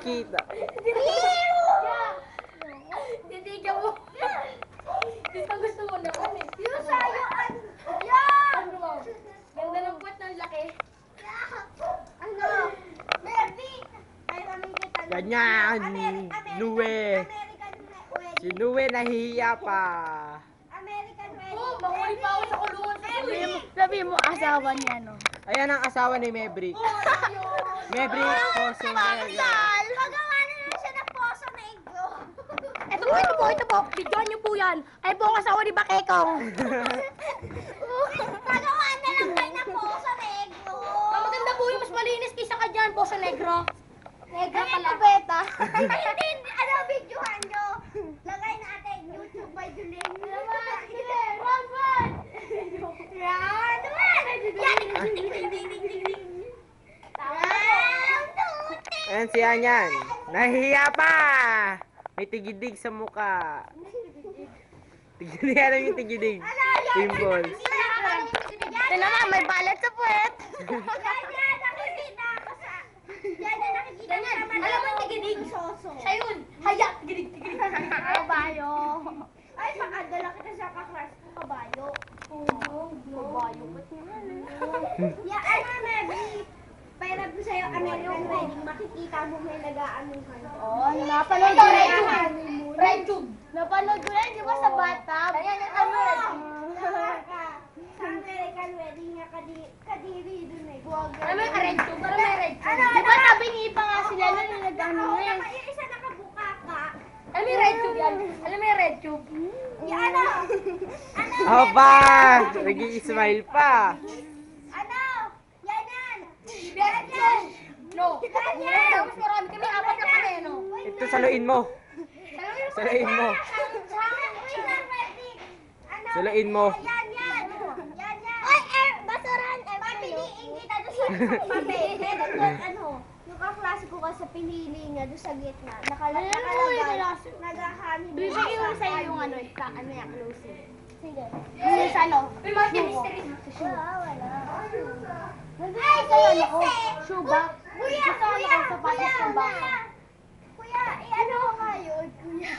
kita. Titigan mo. Gusto mo naman eh. Yung sa'yo, yan! Ganda ng puwet ng laki. Ano? Baby! Ay, kami kita. Ganyan. Nue. American Si wedding. Nue nahihiya pa. American wedding. Oh, mahuli pa ako sa kulungan sa Sabi mo, asawa niya, no? Ayan ang asawa ni Maverick. Maverick Jose Vega. Magawa na lang siya ng poso na iglo. Ito po. Bidyoan niyo po yan. Ay po ang asawa ni Bakekong. Magawa na lang kayo ng poso na iglo. Maganda po yung mas malinis kaysa ka dyan, Poso Negro. Negra pala. Beta. Hindi, ano, videohan nyo. Lagay natin YouTube by Julen. Run! Yan! Ayan si Anyan. Nahihiya pa. May tigidig sa muka. Tigidig, alam yung tigidig. Pimples. Ito naman, may balat sa puwet. Yan, nakikita ko sa... Yan, nakikita ko naman. Alam mo yung tigidig? Soso. Siya yun. Haya, tigidig. Kabayo. Ay, makadala kita sa kaklas ko, kabayo. Babayo, ba't naman eh? Ya, ano, Mabby? Pahirap ko sa'yo, American wedding. Makikita mo may nag-aanuhan. Oh, napanood Ito, ko Red na Tube. yan. Red Tube. Napanood ko na yun, di ba sa bathtub? Ayan, ano, Red Tube. Sa American wedding niya, kadiri dun eh. Alam mo yung Red Tube? Alam mo yung Red Tube? Di ba sabi ni Ipa nga sila na yung nag-ano Oo, na yun? yung isa nakabuka ka. Alam mo yung Red Tube yan? Alam mo yung Red Tube? Ya, ano? Aba! Nag-i-smile pa. Ano? Yan yan! Red Tube! No. Ganyan! Tapos marami kami, apat na kami, no? Ito saluin mo. Saluin mo. Saluin mo. Yan, yan! Yan, yan! Ay, basuran! Papiliin kita doon sa papel. Meron doon, ano, yung kaklase ko kasi pinili niya doon sa gitna. Nakalagay, naghahani. Bibigyan ko sa'yo yung ano, ano yung closing. Sige. Yung sa ano? May mga mystery. Wala. Nandun ko sa'yo, ano ko? Shoe bag. Kuya, Gusto ko kuya, ng sapatos kuya, ng bata. kuya, ano ko nga yun, kuya?